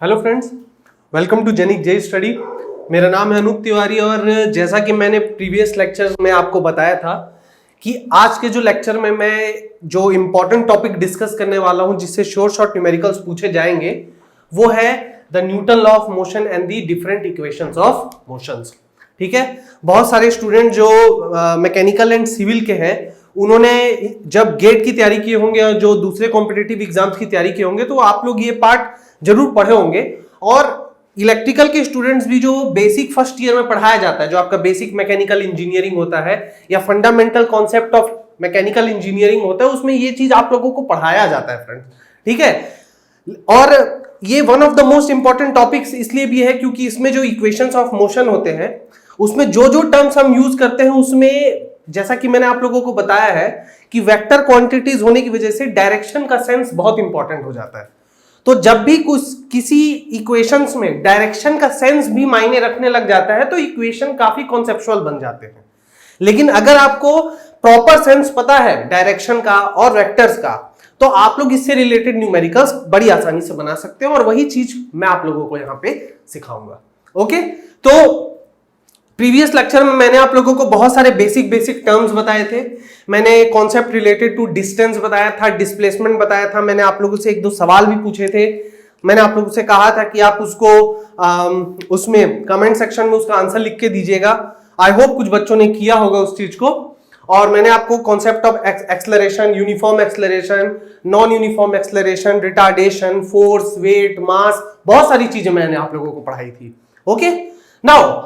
Hello friends, welcome to जेनिक J study. मेरा नाम है अनूप तिवारी और जैसा कि मैंने प्रीवियस लेक्चर में आपको बताया था कि आज के जो लेक्चर में मैं जो इंपॉर्टेंट टॉपिक डिस्कस करने वाला हूं जिससे शॉर्ट न्यूमेरिकल्स पूछे जाएंगे वो है the Newton law of motion and the different equations of motions. ठीक है, बहुत सारे स्टूडेंट जो मैकेनिकल एंड सिविल के हैं उन्होंने जब गेट की तैयारी किए होंगे और जो दूसरे कॉम्पिटिटिव एग्जाम्स की तैयारी किए होंगे तो आप लोग ये पार्ट जरूर पढ़े होंगे। और इलेक्ट्रिकल के स्टूडेंट्स भी जो बेसिक फर्स्ट ईयर में पढ़ाया जाता है, जो आपका बेसिक मैकेनिकल इंजीनियरिंग होता है या fundamental concept of mechanical engineering होता है, उसमें ये चीज आप लोगों को पढ़ाया जाता है फ्रेंड्स। ठीक है, और ये one of the most important topics इसलिए भी है क्योंकि इसमें जो इक्वेशंस ऑफ मोशन होते हैं उसमें जो जो टर्म्स हम यूज करते हैं उसमें जैसा कि मैंने आप लोगों को बताया है कि वेक्टर क्वांटिटीज होने की वजह से डायरेक्शन का सेंस बहुत इंपॉर्टेंट हो जाता है। तो जब भी किसी इक्वेशंस में डायरेक्शन का सेंस भी मायने रखने लग जाता है तो इक्वेशन काफी कॉन्सेप्चुअल बन जाते हैं। लेकिन अगर आपको प्रॉपर सेंस पता है डायरेक्शन का और वेक्टर्स का तो आप लोग इससे रिलेटेड न्यूमेरिकल्स बड़ी आसानी से बना सकते हो और वही चीज मैं आप लोगों को यहां पे सिखाऊंगा। ओके, तो प्रीवियस लेक्चर में मैंने आप लोगों को बहुत सारे बेसिक टर्म्स बताए थे। मैंने कॉन्सेप्ट रिलेटेड टू डिस्टेंस बताया था, डिस्प्लेसमेंट बताया था, मैंने आप लोगों से एक दो सवाल भी पूछे थे। मैंने आप लोगों से कहा था कि आप उसको उसमें कमेंट सेक्शन में उसका आंसर लिख के दीजिएगा। आई होप कुछ बच्चों ने किया होगा उस चीज को। और मैंने आपको concept of acceleration, uniform acceleration, non uniform acceleration, retardation, force, weight, mass, बहुत सारी चीजें मैंने आप लोगों को पढ़ाई थी। ओके, नाउ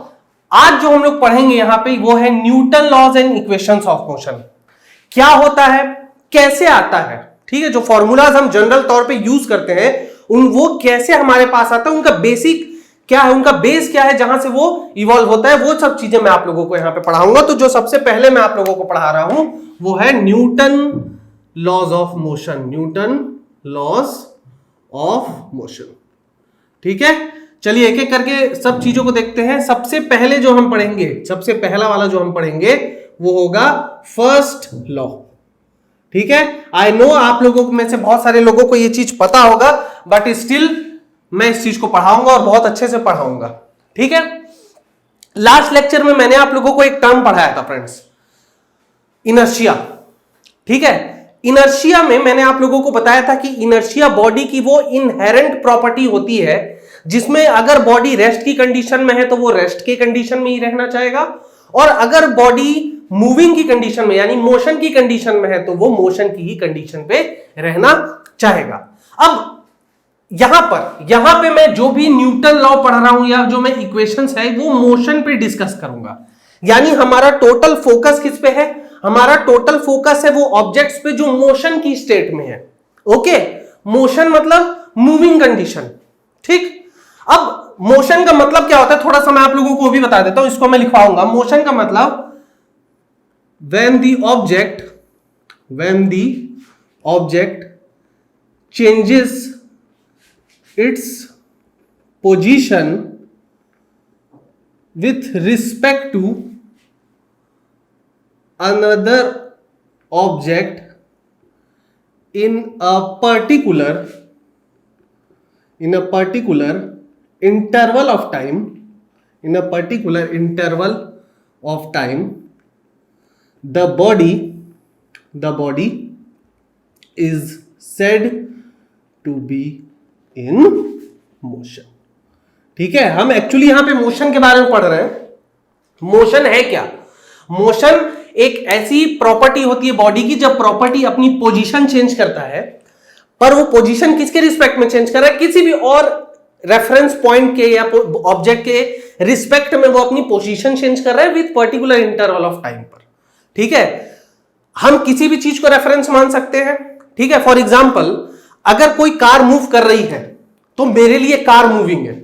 आज जो हम लोग पढ़ेंगे यहां पे वो है Newton laws and equations of motion. क्या होता है, कैसे आता है, ठीक है, जो फॉर्मूलाज हम जनरल तौर पे यूज करते हैं वो कैसे हमारे पास आता है, उनका बेसिक क्या है, उनका बेस क्या है, जहां से वो इवॉल्व होता है, वो सब चीजें मैं आप लोगों को यहां पे पढ़ाऊंगा। तो जो सबसे पहले मैं आप लोगों को पढ़ा रहा हूं वो है Newton laws of motion. Newton laws of motion, ठीक है। चलिए एक एक करके सब चीजों को देखते हैं। सबसे पहले जो हम पढ़ेंगे, सबसे पहला वाला जो हम पढ़ेंगे वो होगा फर्स्ट लॉ। ठीक है, आई नो आप लोगों में से बहुत सारे लोगों को ये चीज पता होगा बट स्टिल मैं इस चीज को पढ़ाऊंगा और बहुत अच्छे से पढ़ाऊंगा। ठीक है, लास्ट लेक्चर में मैंने आप लोगों को एक टर्म पढ़ाया था फ्रेंड्स, इनर्शिया। ठीक है, इनर्शिया में मैंने आप लोगों को बताया था कि इनर्शिया बॉडी की वो इनहेरेंट प्रॉपर्टी होती है जिसमें अगर बॉडी रेस्ट की कंडीशन में है तो वो रेस्ट के कंडीशन में ही रहना चाहेगा, और अगर बॉडी मूविंग की कंडीशन में यानी मोशन की कंडीशन में है तो वो मोशन की ही कंडीशन पे रहना चाहेगा। अब यहां पे मैं जो भी न्यूटन लॉ पढ़ रहा हूं या जो मैं इक्वेशंस है वो मोशन पे डिस्कस करूंगा। यानी हमारा टोटल फोकस किस पे है, हमारा टोटल फोकस है वो ऑब्जेक्ट्स पे जो मोशन की स्टेट में है। ओके, मोशन मतलब मूविंग कंडीशन। ठीक, अब मोशन का मतलब क्या होता है थोड़ा सा मैं आप लोगों को भी बता देता हूं, इसको मैं लिखवाऊंगा। मोशन का मतलब when the object changes its position with respect to another object in a particular interval of time, the body is said to be in motion। ठीक है, हम एक्चुअली यहां पे मोशन के बारे में पढ़ रहे हैं। मोशन है क्या, मोशन एक ऐसी प्रॉपर्टी होती है बॉडी की जब प्रॉपर्टी अपनी पोजीशन चेंज करता है, पर वो पोजीशन किसके रिस्पेक्ट में चेंज कर रहा है, किसी भी और रेफरेंस पॉइंट के या ऑब्जेक्ट के रिस्पेक्ट में वो अपनी पोजीशन चेंज कर रहा है with particular interval of time पर। ठीक है, हम किसी भी चीज को रेफरेंस मान सकते हैं। ठीक है, फॉर एग्जांपल अगर कोई कार मूव कर रही है तो मेरे लिए कार मूविंग है,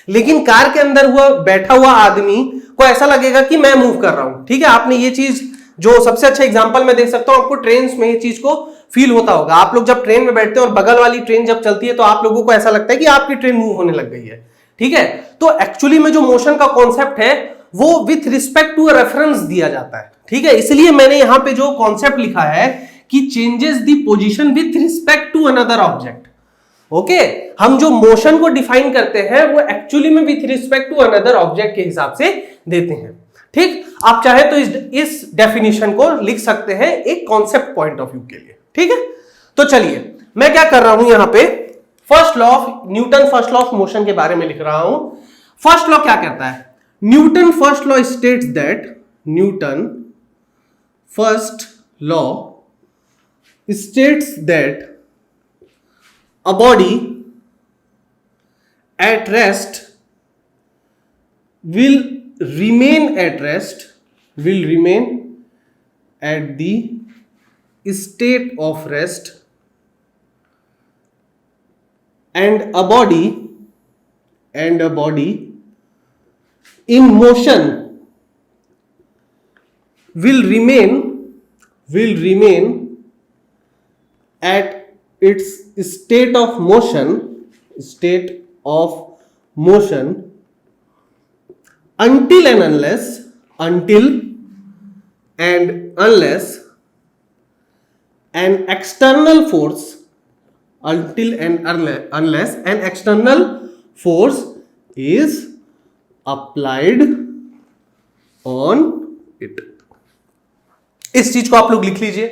लेकिन कार के अंदर बैठा हुआ आदमी को ऐसा लगेगा कि मैं मूव कर रहा हूं। ठीक है, आपने ये चीज जो सबसे अच्छा एग्जांपल मैं दे सकता हूं आपको, ट्रेन में ये चीज को फील होता होगा। आप लोग जब ट्रेन में बैठते हैं और बगल वाली ट्रेन जब चलती है तो आप लोगों को ऐसा लगता है कि आपकी ट्रेन मूव होने लग गई है। ठीक है, तो एक्चुअली में जो मोशन का कॉन्सेप्ट है वो विथ रिस्पेक्ट टू रेफरेंस दिया जाता है। ठीक है, इसलिए मैंने यहां पे जो कॉन्सेप्ट लिखा है कि changes the position with respect to another object. Okay हम जो मोशन को डिफाइन करते हैं वो एक्चुअली में with respect to another object के हिसाब से देते हैं। ठीक, आप चाहे तो इस डेफिनेशन को लिख सकते हैं एक कॉन्सेप्ट पॉइंट ऑफ व्यू के लिए। ठीक है, तो चलिए मैं क्या कर रहा हूं यहां पे, first law of Newton first law of motion के बारे में लिख रहा हूं। फर्स्ट लॉ क्या कहता है, Newton first law states that, Newton first law states that a body at rest will remain at rest, will remain at the state of rest, and a body in motion will remain at its state of motion until and unless an external force is applied on it। इस चीज को आप लोग लिख लीजिए।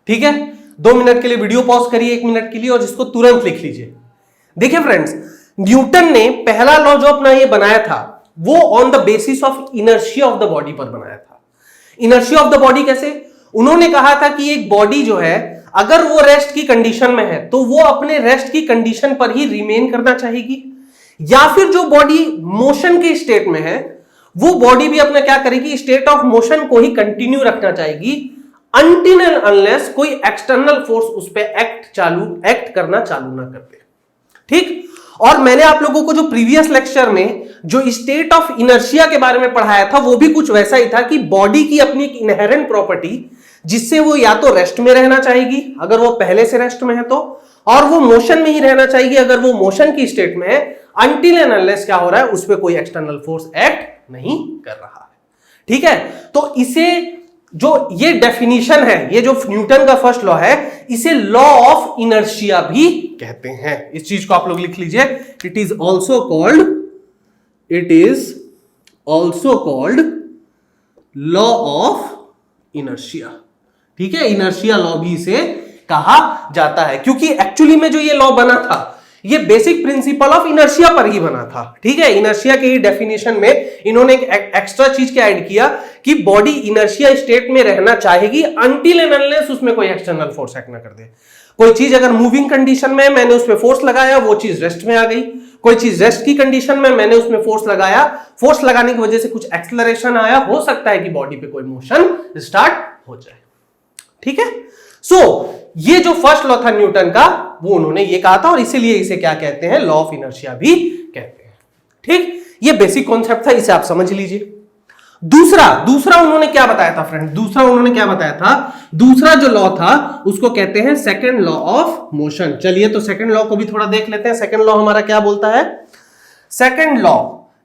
ठीक है, 2 minute के लिए वीडियो पॉज करिए, 1 मिनट के लिए, और जिसको तुरंत लिख लीजिए। देखिए फ्रेंड्स, न्यूटन ने पहला लॉ जो अपना ये बनाया था वो on the basis of inertia of the body पर बनाया था। इनर्शिया ऑफ द बॉडी कैसे, उन्होंने कहा था कि एक बॉडी जो है अगर वो रेस्ट की कंडीशन में है तो वो अपने रेस्ट की कंडीशन पर ही रिमेन करना चाहेगी, या फिर जो बॉडी मोशन के स्टेट में है वो बॉडी भी अपना क्या करेगी, स्टेट ऑफ मोशन को ही कंटिन्यू रखना चाहेगी अनटिल एंड अनलेस कोई एक्सटर्नल फोर्स उस पर एक्ट करना चालू ना कर दे। ठीक, और मैंने आप लोगों को जो प्रीवियस लेक्चर में जो स्टेट ऑफ इनर्शिया के बारे में पढ़ाया था वो भी कुछ वैसा ही था कि बॉडी की अपनी एक इनहेरेंट प्रॉपर्टी जिससे वो या तो रेस्ट में रहना चाहेगी अगर वो पहले से रेस्ट में है तो, और वो मोशन में ही रहना चाहेगी अगर वो मोशन की स्टेट में है, अनटिल एंड अनलेस क्या हो रहा है उस पर कोई एक्सटर्नल फोर्स एक्ट नहीं कर रहा है। ठीक है, तो इसे जो ये डेफिनेशन है, ये जो न्यूटन का फर्स्ट लॉ है, इसे लॉ ऑफ इनर्शिया भी कहते हैं। इस चीज को आप लोग लिख लीजिए, it is also called law of inertia. ठीक है, इनर्शिया लॉ भी इसे कहा जाता है क्योंकि एक्चुअली में जो ये लॉ बना था ये बेसिक प्रिंसिपल ऑफ इनर्शिया पर ही बना था। ठीक है, इनर्शिया के ही डेफिनेशन में इन्होंने एक एक्स्ट्रा चीज क्या ऐड किया कि बॉडी इनर्शिया स्टेट में रहना चाहेगी अनटिल एंड अनलेस उसमें कोई एक्सटर्नल फोर्स एक्ट ना कर दे। कोई चीज अगर मूविंग कंडीशन में मैंने उस पर फोर्स लगाया वो चीज रेस्ट में आ गई, कोई चीज रेस्ट की कंडीशन में मैंने उसमें फोर्स लगाया, फोर्स लगाने की वजह से कुछ एक्सेलरेशन आया, हो सकता है कि बॉडी पे कोई मोशन स्टार्ट हो जाए। ठीक है, सो ये जो फर्स्ट लॉ था न्यूटन का वो उन्होंने ये कहा था और इसीलिए इसे क्या कहते हैं, लॉ ऑफ इनर्शिया भी कहते हैं। ठीक, ये बेसिक कॉन्सेप्ट था, इसे आप समझ लीजिए। दूसरा उन्होंने क्या बताया था फ्रेंड, दूसरा जो लॉ था उसको कहते हैं सेकंड लॉ ऑफ मोशन। चलिए तो सेकंड लॉ को भी थोड़ा देख लेते हैं। सेकंड लॉ हमारा क्या बोलता है, सेकंड लॉ,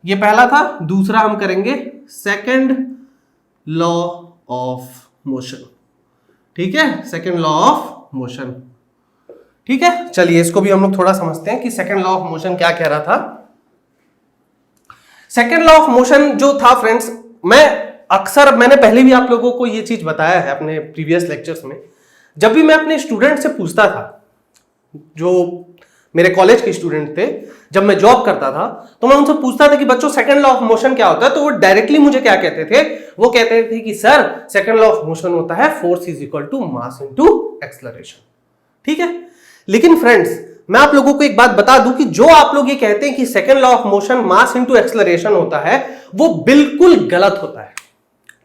ये पहला था, दूसरा हम करेंगे सेकंड लॉ ऑफ मोशन। ठीक है, सेकंड लॉ ऑफ मोशन। ठीक है, चलिए इसको भी हम लोग थोड़ा समझते हैं कि सेकंड लॉ ऑफ मोशन क्या कह रहा था। सेकंड लॉ ऑफ मोशन जो था फ्रेंड्स, मैंने पहले भी आप लोगों को ये चीज बताया है अपने प्रीवियस लेक्चर्स में। जब भी मैं अपने स्टूडेंट से पूछता था, जो मेरे कॉलेज के स्टूडेंट थे, जब मैं जॉब करता था तो मैं उनसे पूछता था कि बच्चों सेकंड लॉ ऑफ मोशन क्या होता है, तो वो डायरेक्टली मुझे क्या कहते थे, वो कहते थे कि sir second law of motion होता है force is equal to mass into acceleration. ठीक है, लेकिन फ्रेंड्स मैं आप लोगों को एक बात बता दूं कि जो आप लोग ये कहते हैं कि second law of motion mass into acceleration होता है वो बिल्कुल गलत होता है।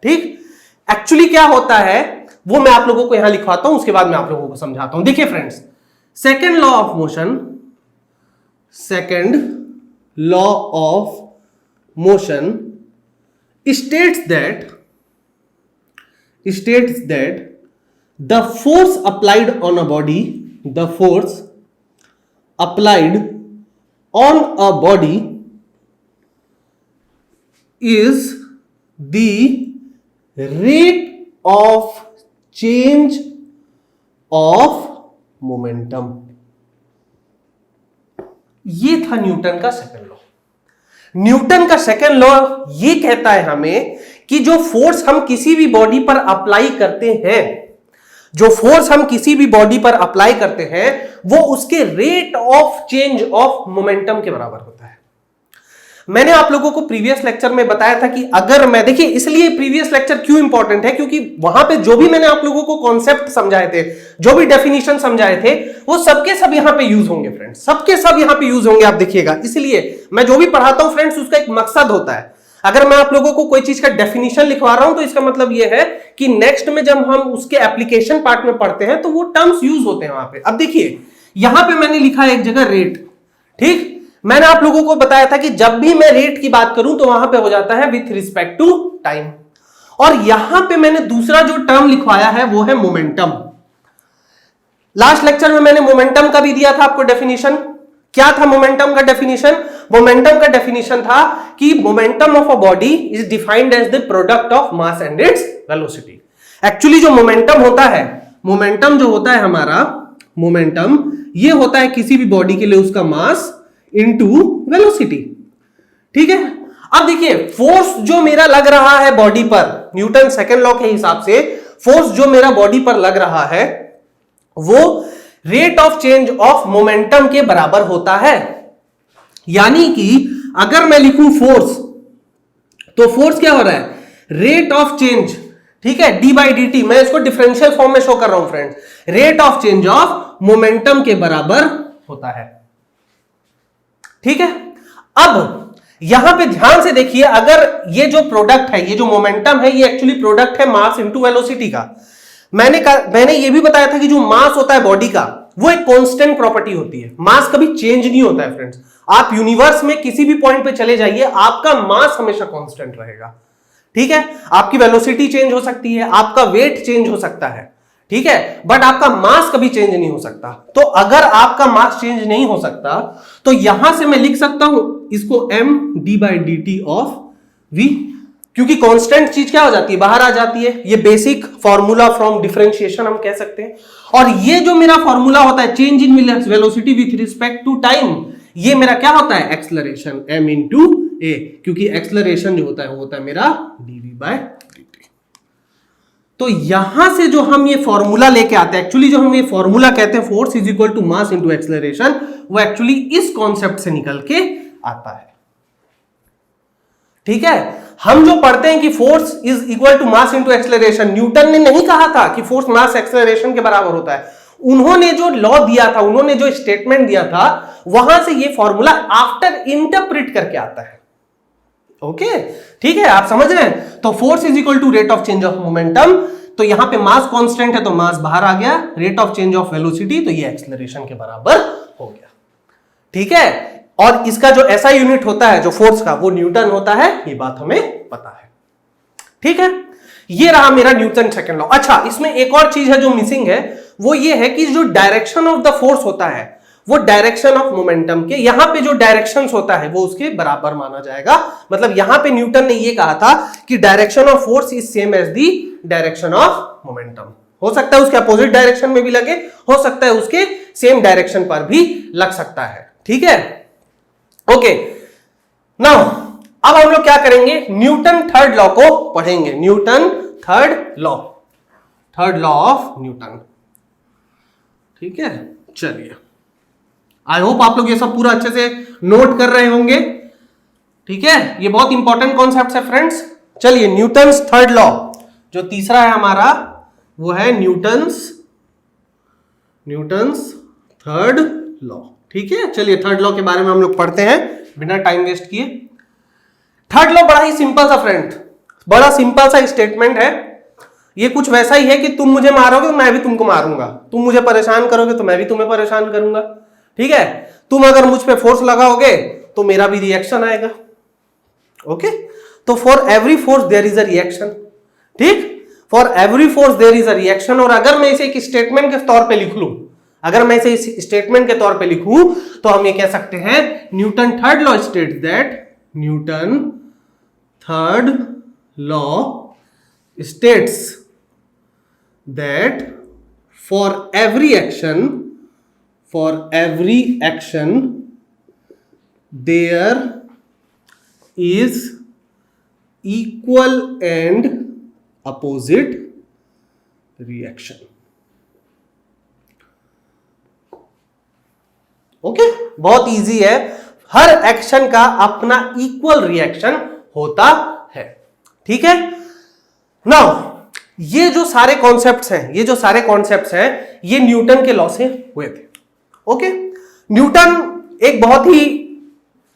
ठीक, एक्चुअली क्या होता है वो मैं आप लोगों को यहां लिखवाता हूं, उसके बाद मैं आप लोगों को समझाता हूं। देखिए friends, second law of motion states that the force applied on a body is the rate of change of momentum। ये था न्यूटन का सेकंड लॉ। न्यूटन का सेकंड लॉ ये कहता है हमें कि जो फोर्स हम किसी भी बॉडी पर अप्लाई करते हैं, जो फोर्स हम किसी भी बॉडी पर अप्लाई करते हैं, वो उसके rate of change of momentum के बराबर होता है। मैंने आप लोगों को प्रीवियस लेक्चर में बताया था कि अगर मैं, देखिए इसलिए प्रीवियस लेक्चर क्यों इंपॉर्टेंट है, क्योंकि वहां पे जो भी मैंने आप लोगों को कॉन्सेप्ट समझाए थे, जो भी डेफिनेशन समझाए थे, वो सबके सब यहां पे यूज होंगे फ्रेंड्स, सबके सब यहां पे यूज होंगे, आप देखिएगा। इसलिए मैं जो भी पढ़ाता हूं फ्रेंड्स, उसका एक मकसद होता है। अगर मैं आप लोगों को कोई चीज का डेफिनेशन लिखवा रहा हूं तो इसका मतलब यह है कि नेक्स्ट में जब हम उसके एप्लीकेशन पार्ट में पढ़ते हैं तो वो टर्म्स यूज होते हैं वहां पे। अब देखिए यहां पे मैंने लिखा है एक जगह रेट, ठीक। मैंने आप लोगों को बताया था कि जब भी मैं रेट की बात करूं तो वहां पे हो जाता है विथ रिस्पेक्ट टू टाइम। और यहां पे मैंने दूसरा जो टर्म लिखवाया है वो है मोमेंटम। लास्ट लेक्चर में मैंने मोमेंटम का भी दिया था आपको डेफिनेशन। क्या था मोमेंटम का डेफिनेशन? मोमेंटम का डेफिनेशन था कि momentum of a body is defined as the product of mass and its velocity. Actually जो मोमेंटम होता है, मोमेंटम जो होता है हमारा, मोमेंटम ये होता है किसी भी बॉडी के लिए उसका मास इनटू वेलोसिटी, ठीक है। अब देखिए फोर्स जो मेरा लग रहा है बॉडी पर, न्यूटन सेकंड लॉ के हिसाब से फोर्स जो मेरा बॉडी पर लग रहा है वो rate of change of momentum के बराबर होता है। यानी कि अगर मैं लिखूं फोर्स, तो फोर्स क्या हो रहा है? रेट ऑफ चेंज, ठीक है, डी बाई डी टी। मैं इसको डिफरेंशियल फॉर्म में शो कर रहा हूं friends. Rate of change of momentum के बराबर होता है, ठीक है। अब यहां पे ध्यान से देखिए, अगर ये जो प्रोडक्ट है, ये जो मोमेंटम है, ये एक्चुअली प्रोडक्ट है मास इनटू वेलोसिटी का। मैंने ये भी बताया था कि जो मास होता है बॉडी का वो एक कांस्टेंट प्रॉपर्टी होती है। मास कभी चेंज नहीं होता है फ्रेंड्स। आप यूनिवर्स में किसी भी पॉइंट पे चले जाइए, आपका मास हमेशा कांस्टेंट रहेगा, ठीक है। आपकी वेलोसिटी चेंज हो सकती है, आपका वेट चेंज हो सकता है, ठीक है, बट आपका मास कभी चेंज नहीं हो सकता। तो अगर आपका मास चेंज नहीं हो सकता तो यहां से मैं लिख सकता हूं इसको m D by D T of v, क्योंकि कांस्टेंट चीज क्या हो जाती है? बाहर आ जाती है। ये बेसिक फॉर्मूला फ्रॉम डिफरेंशिएशन हम कह सकते हैं। और ये जो मेरा फॉर्मूला होता है change in velocity with respect to time, ये मेरा क्या होता है? एक्सेलरेशन m इंटू a, क्योंकि एक्सेलरेशन जो होता है वो होता है मेरा dv बाय dt। तो यहां से जो हम ये फॉर्मूला लेके आते हैं, एक्चुअली जो हम ये फॉर्मूला कहते हैं force is equal to mass into acceleration, वो एक्चुअली इस कॉन्सेप्ट से निकल के आता है, ठीक है। हम जो पढ़ते हैं कि force is equal to mass into acceleration, Newton ने नहीं कहा था कि फोर्स मास एक्सेलरेशन के बराबर होता है। उन्होंने जो लॉ दिया था, उन्होंने जो स्टेटमेंट दिया था, वहां से ये फॉर्मूला आफ्टर इंटरप्रेट करके आता है, ओके, ठीक है, आप समझ रहे हैं। तो force is equal to rate of change of momentum, तो यहां पे मास कांस्टेंट है तो मास बाहर आ गया, rate of change of velocity, तो ये एक्सेलरेशन के बराबर हो गया, ठीक है। और इसका जो ऐसा यूनिट होता है जो फोर्स का, वो न्यूटन होता है, ये बात हमें पता है, ठीक है। ये रहा मेरा न्यूटन सेकंड लॉ। अच्छा, इसमें एक और चीज है जो मिसिंग है, वो ये है कि जो डायरेक्शन ऑफ द फोर्स होता है वो डायरेक्शन ऑफ मोमेंटम के, यहां पे जो डायरेक्शंस होता है वो उसके बराबर माना जाएगा। मतलब यहां पे न्यूटन ने ये कहा था कि direction of force is same as the direction of momentum. हो सकता है उसके अपोजिट डायरेक्शन में भी लगे, हो सकता है उसके सेम डायरेक्शन पर भी लग सकता है, ठीक है, ओके। नाउ अब हम लोग क्या करेंगे? न्यूटन थर्ड लॉ को पढ़ेंगे। Newton third law of Newton, ठीक है। चलिए, आई होप आप लोग ये सब पूरा अच्छे से नोट कर रहे होंगे, ठीक है। ये बहुत इंपॉर्टेंट कॉन्सेप्ट है फ्रेंड्स। चलिए, न्यूटन्स थर्ड लॉ, जो तीसरा है हमारा, वो है न्यूटन्स थर्ड लॉ, ठीक है। चलिए, थर्ड लॉ के बारे में हम लोग पढ़ते हैं बिना टाइम वेस्ट किए। थर्ड लॉ बड़ा ही सिंपल सा फ्रेंड, बड़ा सिंपल सा स्टेटमेंट है। ये कुछ वैसा ही है कि तुम मुझे मारोगे तो मैं भी तुमको मारूंगा, तुम मुझे परेशान करोगे तो मैं भी तुम्हें परेशान करूंगा, ठीक है। तुम अगर मुझ पे फोर्स लगाओगे तो मेरा भी रिएक्शन आएगा, ओके। तो for every force there is a reaction, ठीक, for every force there is a reaction. और अगर मैं इसे एक स्टेटमेंट के तौर पे लिख लूं, अगर मैं इसे स्टेटमेंट के तौर पे लिखूं तो हम ये कह सकते हैं Newton third law states that, Newton third law states that for every action there is equal and opposite reaction. Okay, बहुत इजी है। हर एक्शन का अपना इक्वल रिएक्शन होता है। ठीक है, नाउ ये जो सारे कॉन्सेप्ट्स हैं, ये न्यूटन के लॉ से हुए थे। ओके, न्यूटन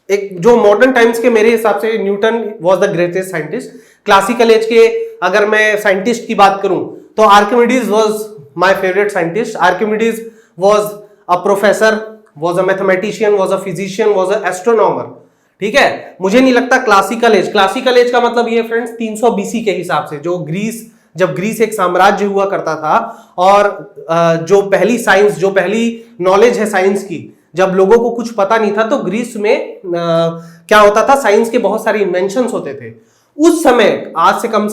एक जो मॉडर्न टाइम्स के मेरे हिसाब से Newton was the greatest scientist. Classical as के अगर मैं साइंटिस्ट की बात करूं तो Archimedes was my favourite scientist. Archimedes was a professor, was a mathematician, was a physician, was a astronomer। ठीक है, मुझे नहीं लगता क्लासिकल एज का मतलब ये फ्रेंड्स 300 बीसी के हिसाब से, जब ग्रीस एक साम्राज्य हुआ करता था और जो पहली नॉलेज है साइंस की, जब लोगों को कुछ पता नहीं था तो ग्रीस में क्या होता था, साइंस के बहुत सारे इन्वेंशंस होते थे। उस समय आज से कम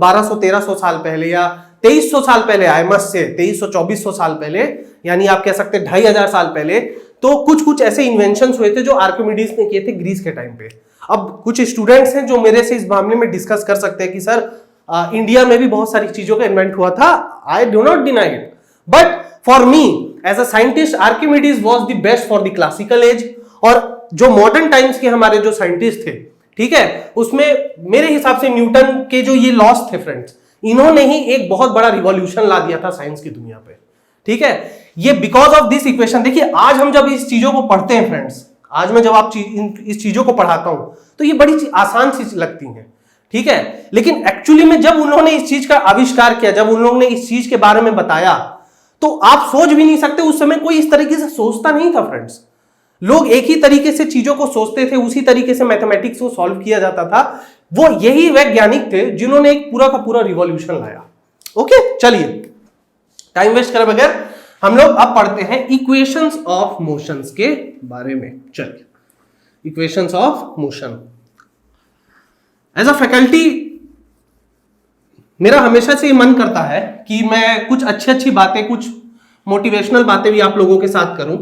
1200-1300 साल पहले या 2300 साल पहले, आई मस्ट से 2300-2400 साल पहले, यानी आप कह सकते हैं 2500 साल पहले, तो कुछ ऐसे इन्वेंशंस हुए थे जो आर्किमिडीज ने किए थे ग्रीस के टाइम पे। अब कुछ स्टूडेंट्स हैं जो मेरे से इस मामले में डिस्कस कर सकते हैं कि सर इंडिया में भी बहुत सारी चीजों का इन्वेंट हुआ था। I do not deny it, but for me as a scientist Archimedes was the best for the classical age. और जो मॉडर्न टाइम्स के हमारे जो साइंटिस्ट थे, ठीक है, उसमें मेरे हिसाब से न्यूटन के जो ये लॉस थे फ्रेंड्स, इन्होंने ही एक बहुत बड़ा रिवॉल्यूशन ला दिया था साइंस की दुनिया पे। ठीक है, ये बिकॉज ऑफ दिस इक्वेशन। देखिए आज हम जब इस चीजों को पढ़ते हैं फ्रेंड्स, आज मैं जब इस चीजों को पढ़ाता हूं तो ये बड़ी आसान सी लगती हैं। ठीक है, लेकिन एक्चुअली में जब उन्होंने इस चीज का आविष्कार किया, जब उन लोगों ने इस चीज के बारे में बताया, तो आप सोच भी नहीं सकते, उस समय कोई इस तरीके से सोचता नहीं था फ्रेंड्स। लोग एक ही तरीके से चीजों को सोचते थे, उसी तरीके से मैथमेटिक्स को सॉल्व किया जाता था। वो यही वैज्ञानिक थे जिन्होंने एक पूरा का पूरा रिवॉल्यूशन लाया। ओके, चलिए टाइम वेस्ट करे बगैर हम लोग अब पढ़ते हैं इक्वेशंस ऑफ मोशंस के बारे में। चलिए, equations of motion. As a faculty मेरा हमेशा से मन करता है कि मैं कुछ अच्छी बातें, कुछ मोटिवेशनल बातें भी आप लोगों के साथ करूं।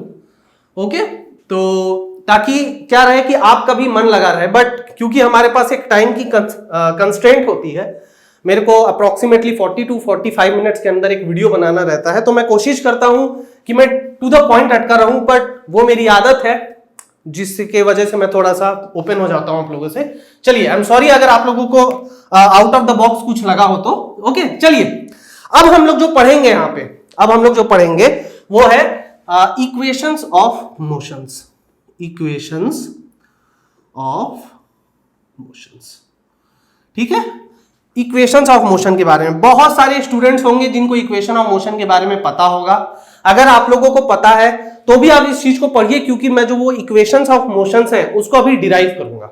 ओके, तो ताकि क्या रहे कि आपका भी मन लगा रहे। बट क्योंकि हमारे पास एक टाइम की कंस्ट्रेंट होती है, मेरे को अप्रोक्सीमेटली 40 to 45 मिनट्स के अंदर एक वीडियो बनाना रहता है, तो मैं कोशिश करता हूं कि मैं टू द पॉइंट अटका रहूं, बट वो मेरी आदत है जिसके वजह से मैं थोड़ा सा ओपन हो जाता हूं आप लोगों से। चलिए, आई एम सॉरी अगर आप लोगों को आउट ऑफ द बॉक्स कुछ लगा हो तो। ओके, चलिए अब हम लोग जो पढ़ेंगे यहां पे, वो है equations of motions. Equations of motions, ठीक है। इक्वेशंस ऑफ मोशन के बारे में बहुत सारे स्टूडेंट्स होंगे जिनको इक्वेशन ऑफ मोशन के बारे में पता होगा। अगर आप लोगों को पता है तो भी आप इस चीज को पढ़िए, क्योंकि मैं जो वो इक्वेशंस ऑफ मोशंस है उसको अभी डिराइव करूंगा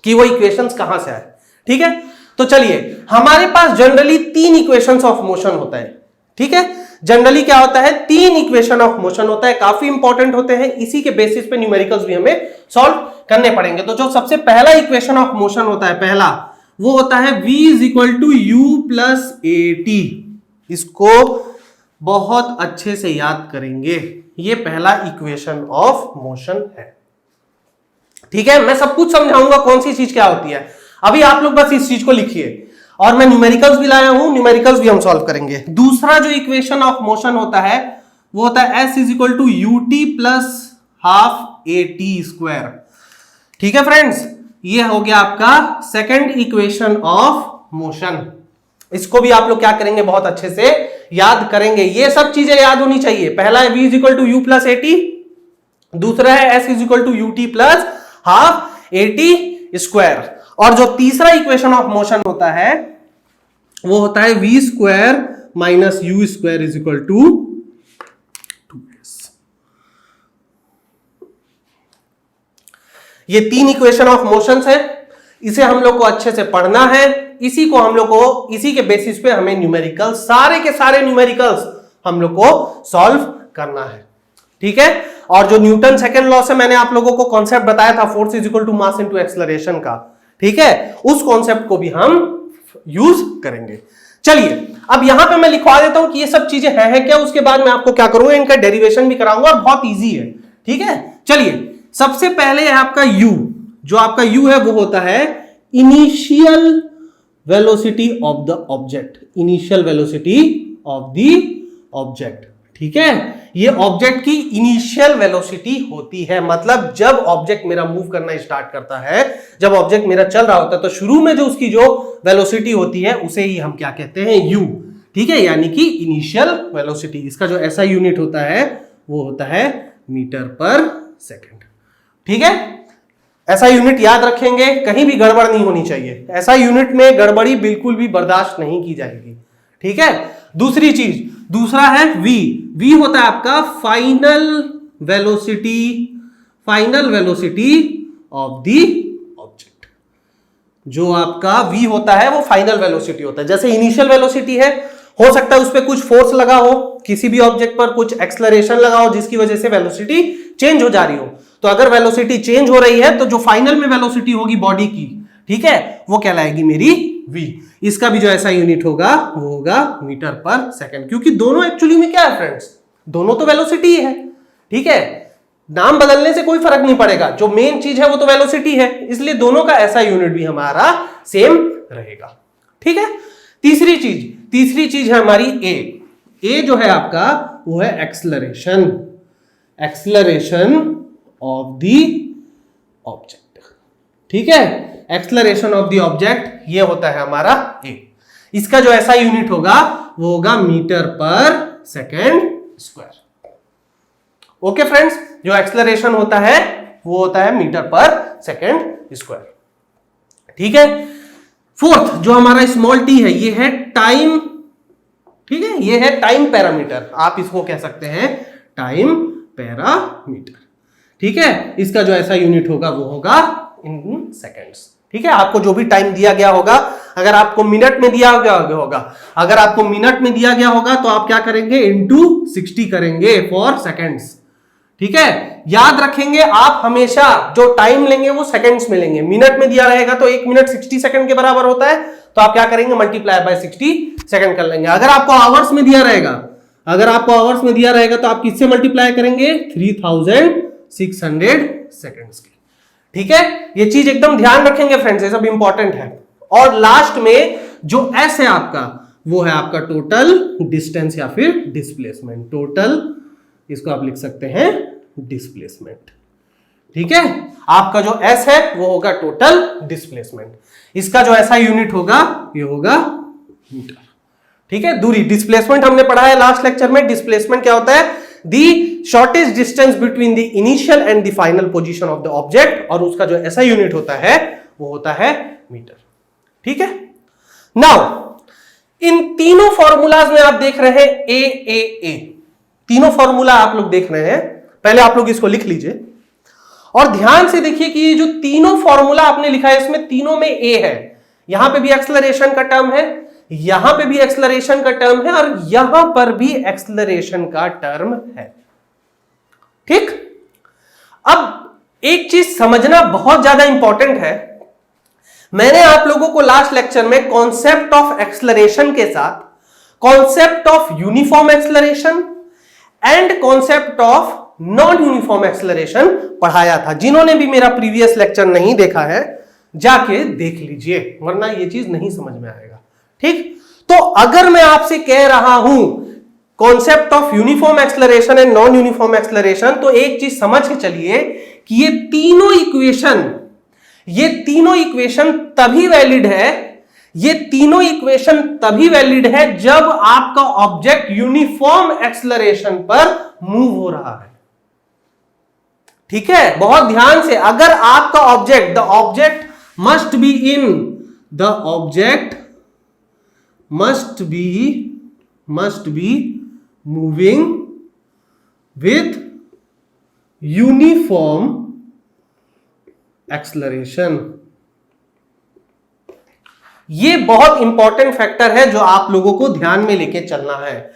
कि वो इक्वेशंस कहां से आए। ठीक है, तो चलिए, हमारे पास जनरली 3 इक्वेशंस ऑफ मोशन होता है। ठीक है, जनरली क्या होता है, 3 इक्वेशन ऑफ मोशन होता है, काफी इंपॉर्टेंट होते हैं। इसी के बेसिस पे न्यूमेरिकल्स भी हमें सॉल्व करने पड़ेंगे। तो जो सबसे पहला इक्वेशन ऑफ मोशन होता है, पहला वो होता है v = u + at। इसको बहुत अच्छे से याद करेंगे, ये पहला इक्वेशन ऑफ मोशन है। ठीक है, मैं सब कुछ समझाऊंगा कौन सी चीज क्या होती है। अभी आप लोग बस इस चीज को लिखिए, और मैं न्यूमेरिकल्स भी लाया हूं, न्यूमेरिकल्स भी हम सॉल्व करेंगे। दूसरा जो इक्वेशन ऑफ मोशन होता है वो होता है s = ut + ½ at²। ठीक है फ्रेंड्स, ये हो गया आपका सेकंड इक्वेशन ऑफ मोशन। इसको भी आप लोग क्या करेंगे, बहुत अच्छे से याद करेंगे। ये सब चीजें याद होनी चाहिए। पहला है v = u + at, दूसरा है s = ut + ½ at², और जो तीसरा इक्वेशन ऑफ मोशन होता है वो होता है v² - u² = 2s। ये 3 इक्वेशन ऑफ मोशंस है, इसे हम लोग को अच्छे से पढ़ना है। इसी के बेसिस पे हमें न्यूमेरिकल्स, सारे के सारे न्यूमेरिकल्स हम लोग को सॉल्व करना है। ठीक है, और जो न्यूटन सेकंड लॉ से मैंने आप लोगों को कॉन्सेप्ट बताया था, फोर्स = मास × एक्सेलरेशन का, ठीक है, उस कॉन्सेप्ट को भी हम यूज करेंगे। चलिए, अब यहां पे मैं लिखवा देता हूं कि ये सब चीजें हैं क्या, उसके बाद मैं आपको क्या करूंगा, इनका डेरिवेशन भी कराऊंगा और बहुत इजी है। ठीक है, चलिए सबसे पहले है आपका u, जो आपका u है वो होता है initial velocity of the object, initial velocity of the object. ठीक है, ये ऑब्जेक्ट की इनिशियल वेलोसिटी होती है, मतलब जब ऑब्जेक्ट मेरा मूव करना स्टार्ट करता है, जब ऑब्जेक्ट मेरा चल रहा होता है, तो शुरू में जो उसकी जो वेलोसिटी होती है उसे ही हम क्या कहते हैं, u। ठीक है, यानी कि इनिशियल वेलोसिटी। इसका जो ऐसा यूनिट होता है वो होता है मीटर पर सेकंड। ठीक है, ऐसा यूनिट याद रखेंगे, कहीं भी गड़बड़ नहीं होनी चाहिए, ऐसा यूनिट में गड़बड़ी बिल्कुल भी बर्दाश्त नहीं की जाएगी। ठीक है, दूसरी चीज, दूसरा है v। v होता है आपका final velocity, final velocity of the object. जो आपका v होता है वो फाइनल वेलोसिटी होता है। जैसे इनिशियल वेलोसिटी है, हो सकता है उस पर कुछ फोर्स लगा हो, किसी भी ऑब्जेक्ट पर कुछ एक्सलरेशन लगा हो जिसकी वजह से वेलोसिटी चेंज हो जा रही हो। तो अगर वेलोसिटी चेंज हो रही है तो जो फाइनल में वेलोसिटी होगी बॉडी की, ठीक है, वो कहलाएगी मेरी v। इसका भी जो ऐसा यूनिट होगा वो होगा मीटर पर सेकंड, क्योंकि दोनों एक्चुअली में क्या है फ्रेंड्स, दोनों तो वेलोसिटी है। ठीक है, नाम बदलने से कोई फर्क नहीं पड़ेगा, जो मेन चीज है वो तो वेलोसिटी है, इसलिए दोनों का ऐसा यूनिट भी हमारा सेम रहेगा। ठीक है, तीसरी चीज है हमारी a जो है आपका वो है acceleration, acceleration of the object. ठीक है, एक्सलरेशन ऑफ द ऑब्जेक्ट ये होता है हमारा a। इसका जो ऐसा यूनिट होगा वो होगा मीटर पर सेकेंड स्क्वायर। ओके फ्रेंड्स, जो एक्सलरेशन होता है वो होता है मीटर पर सेकेंड स्क्वायर। ठीक है, फोर्थ जो हमारा स्मॉल t है ये है टाइम। ठीक है, ये है टाइम पैरामीटर, आप इसको कह सकते हैं टाइम पैरामीटर। ठीक है, इसका जो ऐसा यूनिट होगा वो होगा इन सेकेंड्स। ठीक है, आपको जो भी टाइम दिया गया होगा, अगर आपको मिनट में दिया गया होगा, अगर आपको मिनट में दिया गया होगा तो आप क्या करेंगे, इंटू 60 करेंगे फॉर सेकेंड्स। ठीक है, याद रखेंगे आप हमेशा जो टाइम लेंगे वो सेकंड्स में लेंगे। मिनट में दिया रहेगा तो 1 मिनट 60 सेकंड के बराबर होता है, तो आप क्या करेंगे, मल्टीप्लाई बाय 60 सेकंड कर लेंगे। अगर आपको आवर्स में दिया रहेगा, अगर आपको आवर्स में दिया रहेगा तो आप किससे मल्टीप्लाई करेंगे, 3600 सेकंड्स के। ठीक है, ये चीज एकदम ध्यान रखेंगे फ्रेंड्स, ये सब इंपॉर्टेंट है। और लास्ट में जो s है आपका वो है आपका टोटल डिस्टेंस या फिर डिस्प्लेसमेंट। टोटल, इसको आप लिख सकते हैं डिस्प्लेसमेंट। ठीक है, आपका जो s है वो होगा टोटल डिस्प्लेसमेंट। इसका जो ऐसा यूनिट होगा ये होगा मीटर। ठीक है, दूरी, डिस्प्लेसमेंट हमने पढ़ा है लास्ट लेक्चर में। डिस्प्लेसमेंट क्या होता है, दी shortest distance between the initial and the final position of the object, और उसका जो ऐसा यूनिट होता है वो होता है मीटर। ठीक है, नाउ इन तीनों फॉर्मूलाज में आप देख रहे हैं ए, तीनों फॉर्मूला आप लोग देख रहे हैं। पहले आप लोग इसको लिख लीजिए और ध्यान से देखिए कि ये जो तीनों फॉर्मूला आपने लिखा है इसमें तीनों में ए है। यहां पे भी एक्सलरेशन का टर्म है, यहां पे भी एक्सलरेशन का टर्म है, और यहां पर भी एक्सलरेशन का टर्म है। ठीक, अब एक चीज समझना बहुत ज्यादा इंपॉर्टेंट है। मैंने आप लोगों को लास्ट लेक्चर में कॉन्सेप्ट ऑफ एक्सलरेशन के साथ concept of uniform acceleration and concept of non uniform acceleration पढ़ाया था। जिन्होंने भी मेरा प्रीवियस लेक्चर नहीं देखा है जाके देख लीजिए, वरना ये चीज नहीं समझ में आएगा। ठीक, तो अगर मैं आपसे कह रहा हूं concept of uniform acceleration and non uniform acceleration, तो एक चीज समझ के चलिए कि ये तीनों इक्वेशन तभी वैलिड है, ये तीनों इक्वेशन तभी वैलिड है जब आपका ऑब्जेक्ट यूनिफॉर्म एक्सलरेशन पर मूव हो रहा है। ठीक है, बहुत ध्यान से, अगर आपका object, the object must be in, the object must be moving with uniform acceleration। ये बहुत इंपॉर्टेंट फैक्टर है जो आप लोगों को ध्यान में लेके चलना है।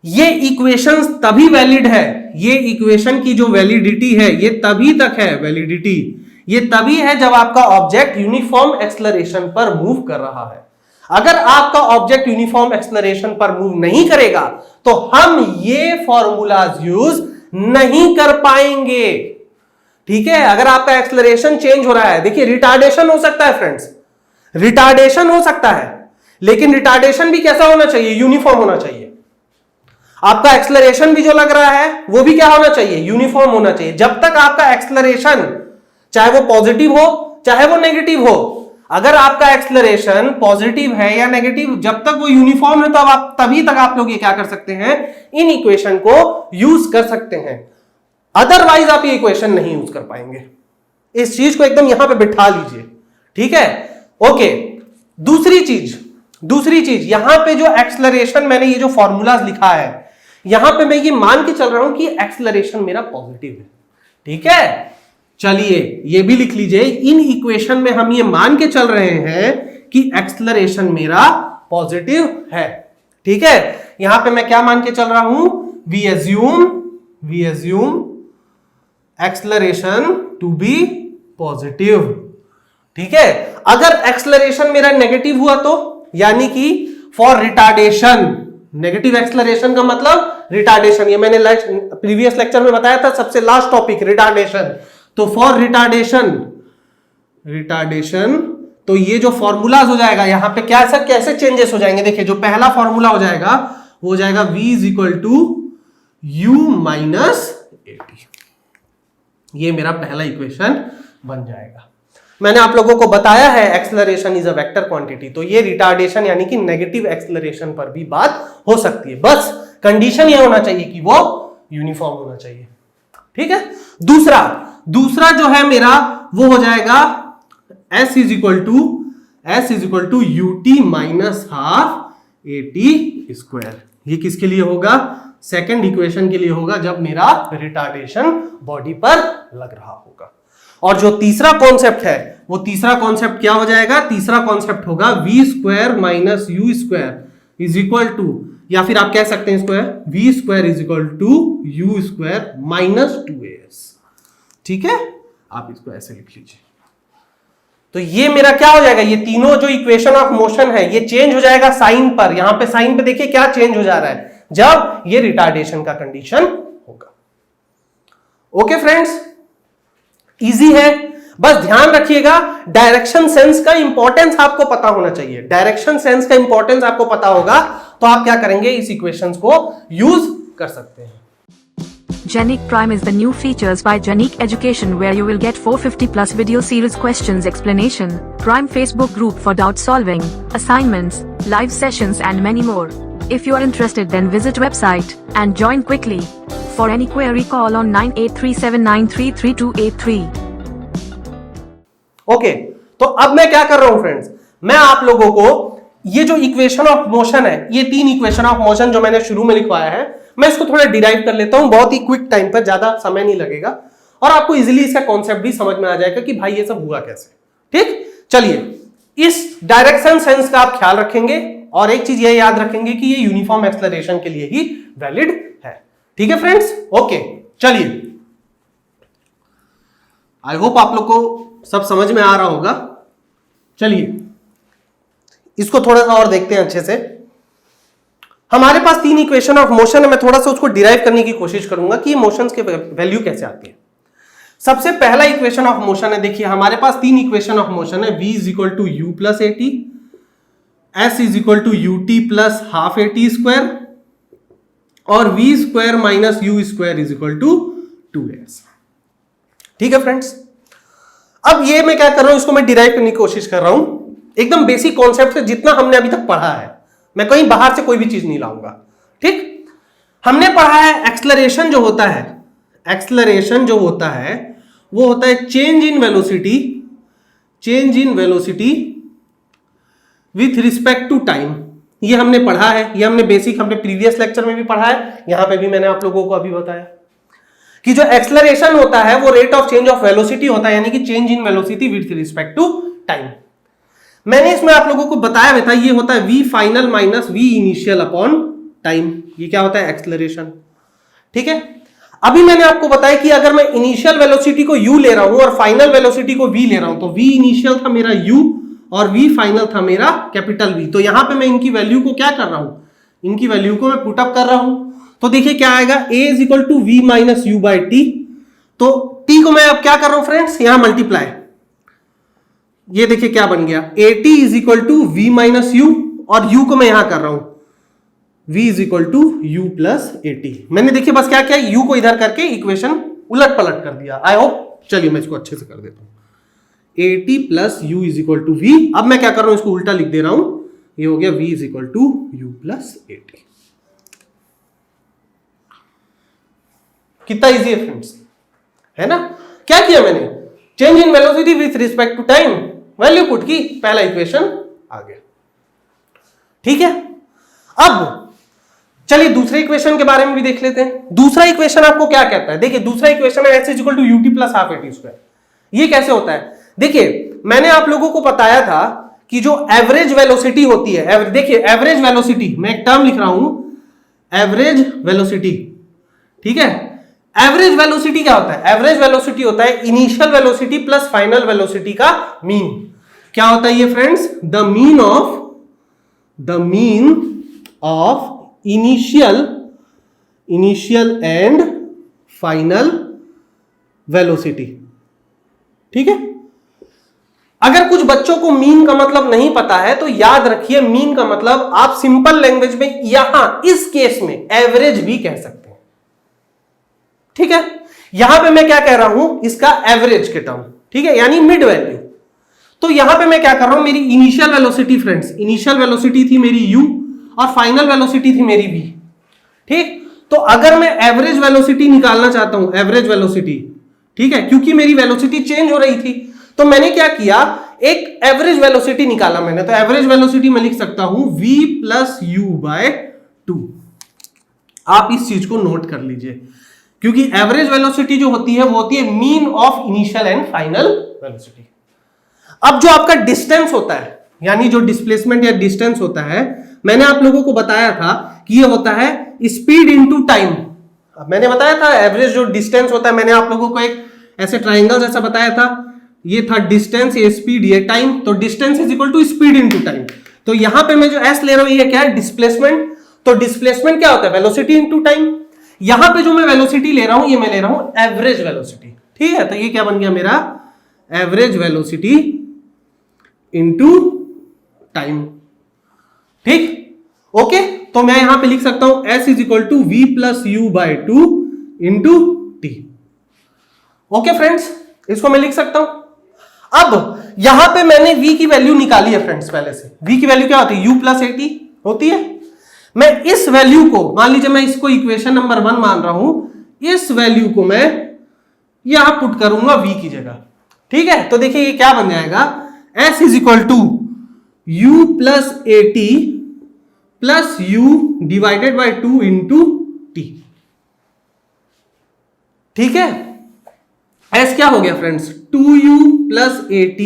ये इक्वेशंस तभी वैलिड है, ये इक्वेशन की जो वैलिडिटी है ये तभी तक है, वैलिडिटी ये तभी है जब आपका ऑब्जेक्ट यूनिफॉर्म एक्सलरेशन पर मूव कर रहा है। अगर आपका ऑब्जेक्ट यूनिफॉर्म एक्सलरेशन पर मूव नहीं करेगा तो हम ये फॉर्मूलाज यूज नहीं कर पाएंगे। ठीक है, अगर आपका एक्सेलरेशन चेंज हो रहा है, देखिए रिटार्डेशन हो सकता है फ्रेंड्स, रिटार्डेशन हो सकता है, लेकिन रिटार्डेशन भी कैसा होना चाहिए, यूनिफॉर्म होना चाहिए। आपका एक्सेलरेशन भी जो लग रहा है वो भी क्या होना चाहिए, यूनिफॉर्म होना चाहिए। जब तक आपका एक्सेलरेशन चाहे वो पॉजिटिव हो चाहे वो नेगेटिव हो, अगर आपका एक्सेलरेशन पॉजिटिव है या नेगेटिव, जब तक वो यूनिफॉर्म है तभी तक आप लोग ये क्या कर सकते हैं, इन इक्वेशन को यूज कर सकते हैं। अदरवाइज आप ये इक्वेशन नहीं यूज कर पाएंगे। इस चीज को एकदम यहां पे बिठा लीजिए, ठीक है। ओके, दूसरी चीज यहां पे जो एक्सेलरेशन, मैंने ये जो फॉर्मूलाज लिखा है, यहां पे मैं ये मान के चल रहा हूं कि एक्सेलरेशन मेरा पॉजिटिव है, ठीक है। चलिए ये भी लिख लीजिए, इन इक्वेशन में हम ये मान के चल रहे हैं कि एक्सेलरेशन मेरा पॉजिटिव है, ठीक है। यहां पे मैं क्या मान के चल रहा हूं, we assume acceleration to be positive, ठीक है। अगर एक्सेलरेशन मेरा नेगेटिव हुआ तो, यानी कि फॉर रिटार्डेशन, नेगेटिव एक्सेलरेशन का मतलब रिटार्डेशन, ये मैंने प्रीवियस लेक्चर में बताया था, सबसे लास्ट टॉपिक रिटार्डेशन। तो फॉर रिटार्डेशन तो ये जो फॉर्मूलाज हो जाएगा यहां पे क्या कैसे चेंजेस हो जाएंगे, देखिए जो पहला फॉर्मूला हो जाएगा वो हो जाएगा v is equal to u minus at, ये मेरा पहला इक्वेशन बन जाएगा। मैंने आप लोगों को बताया है acceleration is a vector quantity, तो ये रिटार्डेशन यानी कि नेगेटिव एक्सेलरेशन पर भी बात हो सकती है, बस कंडीशन ये होना चाहिए कि वो यूनिफॉर्म होना चाहिए, ठीक है। दूसरा जो है मेरा वो हो जाएगा s is equal to ut minus half at square. ये किसके लिए होगा, सेकेंड इक्वेशन के लिए होगा, जब मेरा रिटार्डेशन बॉडी पर लग रहा होगा। और जो तीसरा कॉन्सेप्ट है, वो तीसरा कॉन्सेप्ट क्या हो जाएगा, तीसरा कॉन्सेप्ट होगा v square minus u square is equal to, या फिर आप कह सकते हैं इसको v square is equal to u square minus 2as, ठीक है। आप इसको ऐसे लिख लीजिए। तो ये मेरा क्या हो जाएगा, ये तीनों जो इक्वेशन ऑफ मोशन है ये चेंज हो जाएगा साइन पर। यहां पे साइन पे देखिए क्या चेंज हो जा रहा है, जब ये रिटार्डेशन का कंडीशन होगा। ओके फ्रेंड्स, इजी है, बस ध्यान रखिएगा डायरेक्शन सेंस का इंपॉर्टेंस आपको पता होना चाहिए। डायरेक्शन सेंस का इंपॉर्टेंस आपको पता होगा तो आप क्या करेंगे, इस इक्वेशंस को यूज कर सकते हैं। Genic Prime is the new features by Genic Education, where you will get 450 plus video series questions explanation, Prime Facebook group for doubt solving, assignments, live sessions and many more. If you are interested, then visit website and join quickly. For any query, call on 9837933283. Okay, तो अब मैं क्या कर रहा हूं friends, मैं आप लोगों को ये जो इक्वेशन ऑफ मोशन है, ये तीन इक्वेशन ऑफ मोशन जो मैंने शुरू में लिखवाया है, मैं इसको थोड़ा डिराइव कर लेता हूं, बहुत ही क्विक टाइम पर, ज्यादा समय नहीं लगेगा और आपको इजीली इसका कॉन्सेप्ट भी समझ में आ जाएगा कि भाई ये सब हुआ कैसे, ठीक। चलिए, इस डायरेक्शन सेंस का आप ख्याल रखेंगे और एक चीज ये याद रखेंगे कि ये यूनिफॉर्म एक्सेलरेशन के लिए ही वैलिड है, ठीक है फ्रेंड्स। ओके, चलिए, आई होप आप लोग को सब समझ में आ रहा होगा। चलिए इसको थोड़ा सा और देखते हैं अच्छे से। हमारे पास तीन इक्वेशन ऑफ मोशन है, मैं थोड़ा सा उसको डिराइव करने की कोशिश करूंगा कि मोशंस के वैल्यू कैसे आती है। सबसे पहला इक्वेशन ऑफ मोशन है, देखिए हमारे पास तीन इक्वेशन ऑफ मोशन है, v is equal to u plus at, s is equal to u t plus half at square और v square minus u square is equal to 2s, ठीक है friends. अब ये मैं क्या कर रहा हूं, इसको मैं डिराइव करने की कोशिश कर रहा हूं एकदम बेसिक कॉन्सेप्ट से, जितना हमने अभी तक पढ़ा है। मैं कहीं बाहर से कोई भी चीज नहीं लाऊंगा, ठीक। हमने पढ़ा है एक्सेलरेशन जो होता है, एक्सेलरेशन जो होता है वो होता है change in velocity with respect to time. ये हमने पढ़ा है, ये हमने बेसिक, हमने प्रीवियस लेक्चर में भी पढ़ा है, यहां पे भी मैंने आप लोगों को अभी बताया कि जो एक्सेलरेशन होता है वो rate of change of velocity होता है, यानी कि change in velocity with respect to time. मैंने इसमें आप लोगों को बताया हुआ था, ये होता है v final minus v initial upon time. ये क्या होता है, एक्सेलरेशन, ठीक है। अभी मैंने आपको बताया कि अगर मैं इनिशियल वेलोसिटी को u ले रहा हूं और फाइनल वेलोसिटी को v ले रहा हूं, तो v इनिशियल था मेरा u और v फाइनल था मेरा कैपिटल V। तो यहां पे मैं इनकी वैल्यू को क्या कर रहा हूं, इनकी वैल्यू को मैं पुट अप कर रहा हूं। तो देखिए क्या आएगा, a is equal to v minus u by t तो t को मैं अब क्या कर रहा हूं फ्रेंड्स, यहां मल्टीप्लाई, ये देखिए क्या बन गया, at is equal to v minus u, और u को मैं यहां कर रहा हूं v is equal to u plus at। मैंने देखिए बस क्या किया, u को इधर करके इक्वेशन उलट पलट कर दिया। आई होप, चलिए मैं इसको अच्छे से कर देता हूं, at plus u is equal to v। अब मैं क्या कर रहा हूं, इसको उल्टा लिख दे रहा हूं, ये हो गया v is equal to u plus at। कितना इजी है फ्रेंड्स, है ना। क्या किया मैंने, change in velocity with respect to time, value put की, पहला इक्वेशन आ गया। ठीक है, अब चलिए दूसरे इक्वेशन के बारे में भी देख लेते हैं। दूसरा इक्वेशन आपको क्या कहता है, देखिए दूसरा इक्वेशन है x is equal to ut plus half at square. ये कैसे होता है, देखिए मैंने आप लोगों को बताया था कि जो एवरेज वेलोसिटी होती है, देखिए एवरेज वेलोसिटी, मैं एक टर्म लिख रहा हूं एवरेज वेलोसिटी। ठीक है, एवरेज वेलोसिटी क्या होता है, एवरेज वेलोसिटी होता है initial velocity plus final velocity का मीन। क्या होता है ये friends, the mean of initial and final velocity. ठीक है, अगर कुछ बच्चों को मीन का मतलब नहीं पता है तो याद रखिए, मीन का मतलब आप सिंपल लैंग्वेज में यहां इस केस में एवरेज भी कह सकते हैं। ठीक है, यहां पे मैं क्या कह रहा हूं, इसका एवरेज के टर्म, ठीक है, यानी मिड वैल्यू। तो यहां पे मैं क्या कर रहा हूं, मेरी initial velocity friends, initial velocity थी मेरी u और फाइनल वेलोसिटी थी मेरी v। ठीक, तो अगर मैं एवरेज वेलोसिटी निकालना चाहता हूं, एवरेज वेलोसिटी, ठीक है, क्योंकि मेरी वेलोसिटी चेंज हो रही थी, तो मैंने क्या किया, एक एवरेज वेलोसिटी निकाला मैंने। तो एवरेज वेलोसिटी मैं लिख सकता हूं v प्लस u बाय 2। आप इस चीज को नोट कर लीजिए, क्योंकि एवरेज वेलोसिटी जो होती है वो होती है mean of initial and final velocity. अब जो आपका डिस्टेंस होता है, यानी जो डिस्प्लेसमेंट या डिस्टेंस होता है, मैंने आप लोगों को बताया था कि ये होता है स्पीड इनटू टाइम। मैंने बताया था एवरेज जो डिस्टेंस होता है, मैंने आप लोगों को एक ऐसे ट्राइंगल जैसा बताया था, ये था डिस्टेंस, ये स्पीड, ये टाइम। तो distance is equal to speed into time. तो यहां पे मैं जो एस ले रहा हूं ये क्या है, डिस्प्लेसमेंट। तो डिस्प्लेसमेंट क्या होता है, वेलोसिटी इनटू टाइम। यहां पे जो मैं वेलोसिटी ले रहा हूं, ये मैं ले रहा हूं एवरेज वेलोसिटी। ठीक है, तो ये क्या बन गया मेरा, एवरेज वेलोसिटी इनटू टाइम। ठीक, ओके, तो मैं यहां पे लिख सकता हूं s is equal to v plus u by 2 into t. Okay friends, इसको मैं लिख सकता हूं। अब यहां पे मैंने v की वैल्यू निकाली है फ्रेंड्स पहले से। v की वैल्यू क्या होती है, u प्लस at होती है। मैं इस वैल्यू को, मान लीजिए मैं इसको इक्वेशन नंबर 1 मान रहा हूं, इस वैल्यू को मैं यहां पुट करूंगा v की जगह। ठीक है, तो देखिए ये क्या बन जाएगा, s is equal to u plus at plus u divided by 2 into t. ठीक है, s क्या हो गया friends, 2u plus at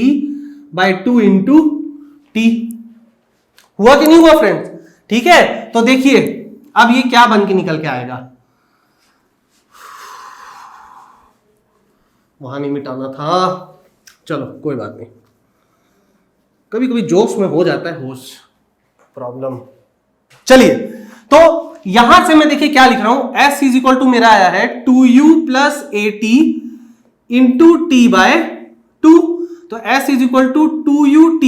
by 2 into t. हुआ कि नहीं हुआ फ्रेंड्स। ठीक है, तो देखिए अब ये क्या बन के निकल के आएगा, वहां नहीं मिटाना था, चलो कोई बात नहीं, कभी कभी जोश में हो जाता है होश प्रॉब्लम। चलिए, तो यहां से मैं देखिए क्या लिख रहा हूं, s इज इक्वल टू मेरा आया है 2u plus at into t by 2। तो s is equal to 2ut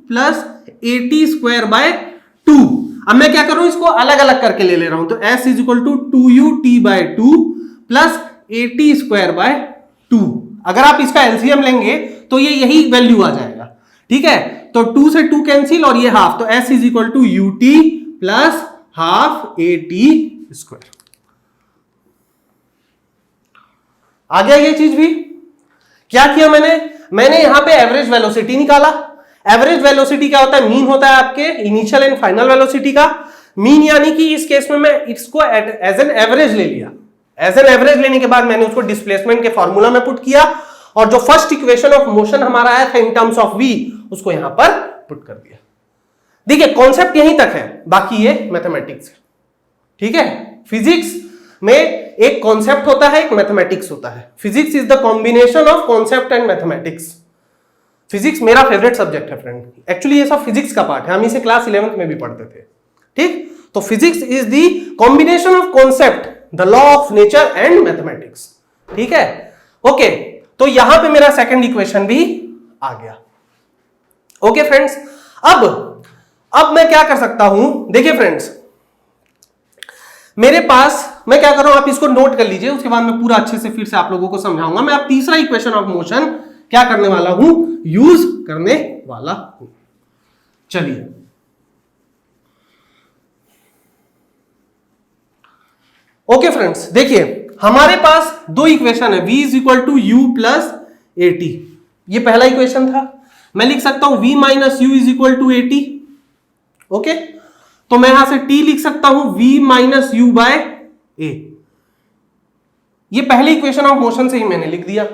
plus at square by 2। अब मैं क्या कर रहा हूं, इसको अलग अलग करके ले रहा हूं। तो s is equal to 2ut by 2 plus at square by 2। अगर आप इसका एलसीएम लेंगे तो ये यही वैल्यू आ जाएगा। ठीक है, तो 2 से 2 कैंसिल और ये हाफ, तो s is equal to ut plus half at square. आ गया ये चीज भी। क्या किया मैंने यहां पे एवरेज वेलोसिटी निकाला। एवरेज वेलोसिटी क्या होता है, मीन होता है आपके इनिशियल एंड फाइनल वेलोसिटी का मीन, यानी कि इस केस में मैं इसको एज एन एवरेज ले लिया। एज एन एवरेज लेने के बाद मैंने उसको डिस्प्लेसमेंट के फॉर्मूला में पुट किया, और जो फर्स्ट इक्वेशन ऑफ मोशन हमारा आया था इन टर्म्स ऑफ v, उसको यहां पर पुट कर दिया। देखिए कॉन्सेप्ट यहीं तक है, बाकी ये मैथमेटिक्स है। ठीक है, फिजिक्स में एक कॉन्सेप्ट होता है, एक मैथमेटिक्स होता है। Physics is the combination of concept and mathematics. Physics मेरा फेवरेट सब्जेक्ट है फ्रेंड, एक्चुअली ये सब फिजिक्स का पार्ट है, हम इसे क्लास 11th में भी पढ़ते थे। ठीक, तो physics is the combination of concept, the law of nature and mathematics. ठीक है, ओके, तो यहां पे मेरा सेकंड इक्वेशन भी आ गया। ओके फ्रेंड्स, अब मैं क्या कर सकता हूं, देखिए फ्रेंड्स, मेरे पास, मैं क्या कर रहा हूं, आप इसको नोट कर लीजिए, उसके बाद मैं पूरा अच्छे से फिर से आप लोगों को समझाऊंगा। मैं अब तीसरा इक्वेशन ऑफ मोशन क्या करने वाला हूं, यूज करने वाला हूं। चलिए, ओके फ्रेंड्स, देखिए हमारे पास दो इक्वेशन है, v is equal to u plus a t, ये पहला इक्वेशन था। मैं लिख सकता हूं v minus u is equal to a t. Okay, तो मैं यहां से t लिख सकता हूं v minus u by a. ये पहले इक्वेशन ऑफ मोशन से ही मैंने लिख दिया।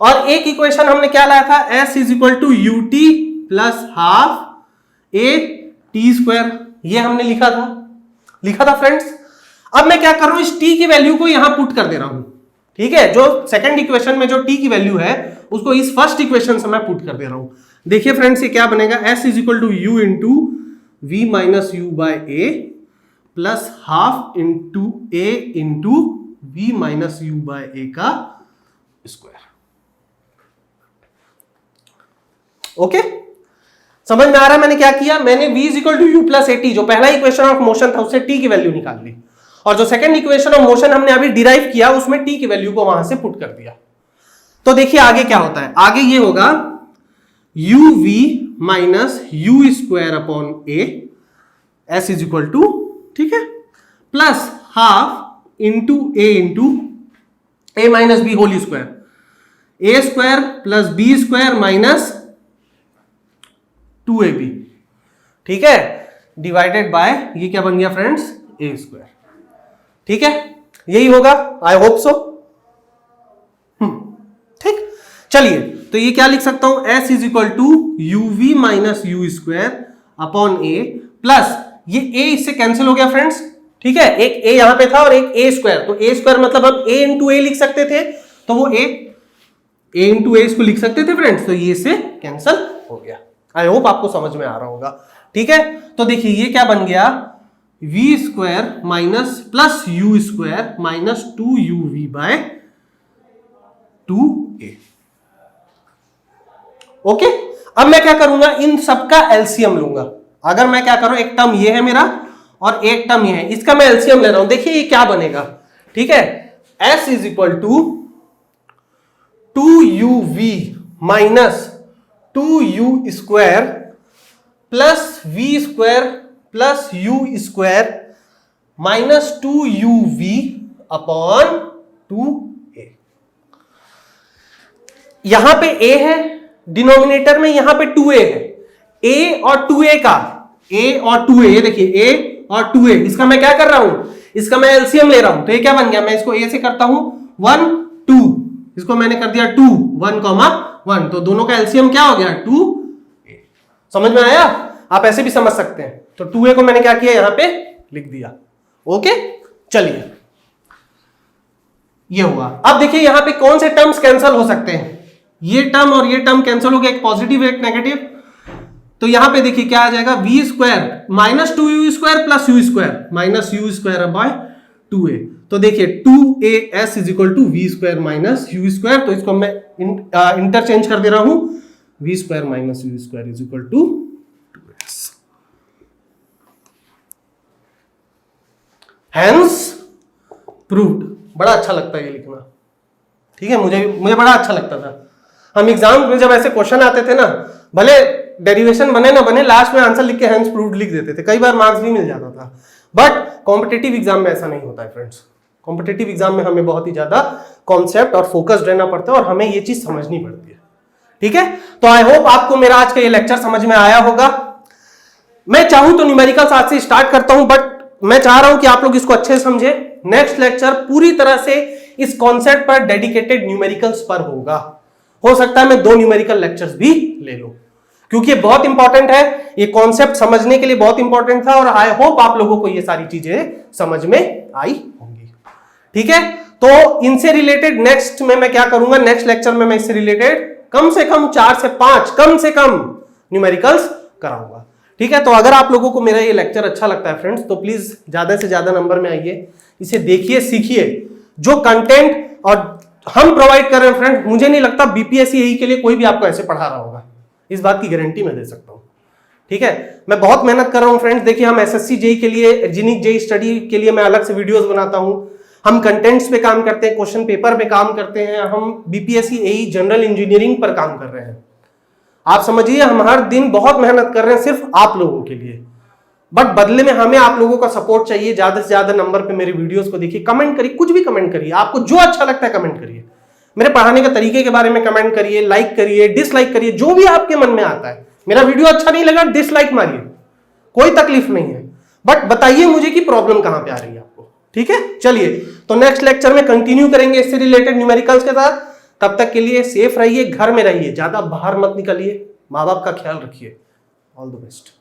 और एक इक्वेशन हमने क्या लाया था, s is equal to u t plus half a t square, ये हमने लिखा था फ्रेंड्स। अब मैं क्या कर रहा हूं, इस t की वैल्यू को यहां पुट कर दे रहा हूं। ठीक है, जो सेकंड इक्वेशन में जो t की वैल्यू है उसको इस फर्स्ट इक्वेशन से मैं पुट कर दे रहा हूं। देखिए फ्रेंड्स, ये क्या बनेगा, s is equal to u into v minus u by a plus half into a into v minus u by a का स्क्वायर। ओके, समझ में आ रहा है मैंने क्या किया, मैंने v is equal to u plus a t, जो पहला इक्वेशन ऑफ मोशन था उससे t की वैल्यू निकाल ली, और जो सेकंड इक्वेशन ऑफ मोशन हमने अभी डिराइव किया उसमें t की वैल्यू को वहां से पुट कर दिया। तो देखिए आगे क्या होता है, आगे ये होगा u v minus u square upon a, s is equal to, ठीक है, plus half into a minus b whole square, a square plus b square minus 2ab, ठीक है, डिवाइडेड बाय, ये क्या बन गया फ्रेंड्स, ए स्क्वायर। ठीक है, यही होगा, आई होप सो। ठीक, चलिए, तो ये क्या लिख सकता हूं, s is equal to u v minus u square upon a plus, ये a इससे कैंसिल हो गया फ्रेंड्स। ठीक है, एक a यहां पे था और एक a स्क्वायर, तो a स्क्वायर मतलब हम a इंटू ए लिख सकते थे, तो वो a इंटू ए इसको लिख सकते थे फ्रेंड्स, तो ये से कैंसिल हो गया। आई होप आपको समझ में आ रहा होगा। ठीक है, तो देखिए ये क्या बन गया, v square minus plus u square minus 2uv by 2a। Okay, अब मैं क्या करूंगा, इन सबका एलसीएम लूंगा। अगर मैं क्या करूं, एक टर्म ये है मेरा और एक टर्म ये है, इसका मैं एलसीएम ले रहा हूं। देखिए ये क्या बनेगा, ठीक है, s is equal to 2uv minus 2u square plus v square plus u square minus 2uv upon 2a। यहां पे a है डिनोमिनेटर में, यहां पे 2a है, a और 2a का, a और 2a, ये देखिए a और 2a, इसका मैं क्या कर रहा हूं, इसका मैं एलसीएम ले रहा हूं। तो ये क्या बन गया, मैं इसको a से करता हूं 1 2, इसको मैंने कर दिया 2 1 1, तो दोनों का एलसीएम क्या हो गया 2a। समझ में आया, आप ऐसे भी समझ सकते हैं। तो 2a को मैंने क्या किया, यहां पे लिख दिया। ओके, चलिए ये हुआ। अब देखिए यहां पे कौन से टर्म्स कैंसिल हो सकते हैं, ये टर्म और ये टर्म कैंसिल हो गया, एक पॉजिटिव एक नेगेटिव। तो यहां पे देखिए क्या आ जाएगा, v square minus 2u square plus u square minus u square by 2a। तो देखिए 2as is equal to v square minus u square, तो इसको मैं इंटरचेंज कर दे रहा हूं, v square minus u square is equal to 2s। Hence proved. बड़ा अच्छा लगता है ये लिखना, ठीक है, मुझे बड़ा अच्छा लगता था। हम एग्जाम में जब ऐसे क्वेश्चन आते थे ना, भले डेरिवेशन बने ना बने, लास्ट में आंसर लिख के हैंस प्रूव्ड लिख देते थे, कई बार मार्क्स भी मिल जाता था। बट कॉम्पिटिटिव एग्जाम में ऐसा नहीं होता है फ्रेंड्स। कॉम्पिटिटिव एग्जाम में हमें बहुत ही ज्यादा कॉन्सेप्ट और फोकस्ड रहना पड़ता है और हमें ये चीज समझनी पड़ती है। ठीक है, तो आई होप आपको मेरा आज का ये लेक्चर समझ में आया होगा। मैं चाहूं तो न्यूमेरिकल्स आज से स्टार्ट करता हूं, बट मैं चाह रहा हूं कि आप लोग इसको अच्छे से समझे। नेक्स्ट लेक्चर पूरी तरह से इस कॉन्सेप्ट पर डेडिकेटेड न्यूमेरिकल्स पर होगा। हो सकता है मैं 2 न्यूमेरिकल लेक्चर्स भी ले लूं, क्योंकि ये बहुत इंपॉर्टेंट है, ये कॉन्सेप्ट समझने के लिए बहुत इंपॉर्टेंट था, और आई होप आप लोगों को ये सारी चीजें समझ में आई होंगी। ठीक है, तो इनसे रिलेटेड नेक्स्ट में मैं क्या करूंगा, नेक्स्ट लेक्चर में मैं इससे रिलेटेड कम से कम 4 से 5 कम से कम न्यूमेरिकल्स कराऊंगा। ठीक है, तो अगर आप लोगों को मेरा ये लेक्चर अच्छा लगता है फ्रेंड्स, तो प्लीज ज्यादा से ज्यादा नंबर में आइए, इसे देखिए, सीखिए। जो कंटेंट और हम प्रोवाइड कर रहे हैं फ्रेंड। मुझे नहीं लगता बीपीएससी यही के लिए कोई भी आपको ऐसे पढ़ा रहा होगा, इस बात की गारंटी मैं दे सकता हूं। ठीक है, मैं बहुत मेहनत कर रहा हूं फ्रेंड्स। देखिए, हम एसएससी जेई के लिए, जेनिक जेई स्टडी के लिए मैं अलग से वीडियोस बनाता हूं। हम कंटेंट्स पे काम करते हैं, क्वेश्चन पेपर पे काम करते हैं, हम बीपीएससी एई जनरल इंजीनियरिंग पर काम कर रहे हैं। आप समझिए, हम हर दिन बहुत मेहनत कर रहे हैं सिर्फ आप लोगों के लिए, बट बदले में हमें आप लोगों का सपोर्ट चाहिए। ज्यादा से ज्यादा नंबर पे मेरे वीडियोस को देखिए, कमेंट करिए, कुछ भी कमेंट करिए, आपको जो अच्छा लगता है कमेंट करिए। मेरे पढ़ाने के तरीके के बारे में कमेंट करिए, लाइक करिए, डिसलाइक करिए, जो भी आपके मन में आता है। मेरा वीडियो अच्छा नहीं लगा, डिसलाइक मारिए, कोई तकलीफ नहीं है, बट बताइए मुझे कि प्रॉब्लम कहां पे आ रही है आपको। ठीक है, चलिए तो नेक्स्ट लेक्चर में कंटिन्यू करेंगे इससे रिलेटेड न्यूमेरिकल्स के साथ। तब तक के लिए सेफ रहिए, घर में रहिए, ज्यादा बाहर मत निकलिए, माँ बाप का ख्याल रखिए। All the best.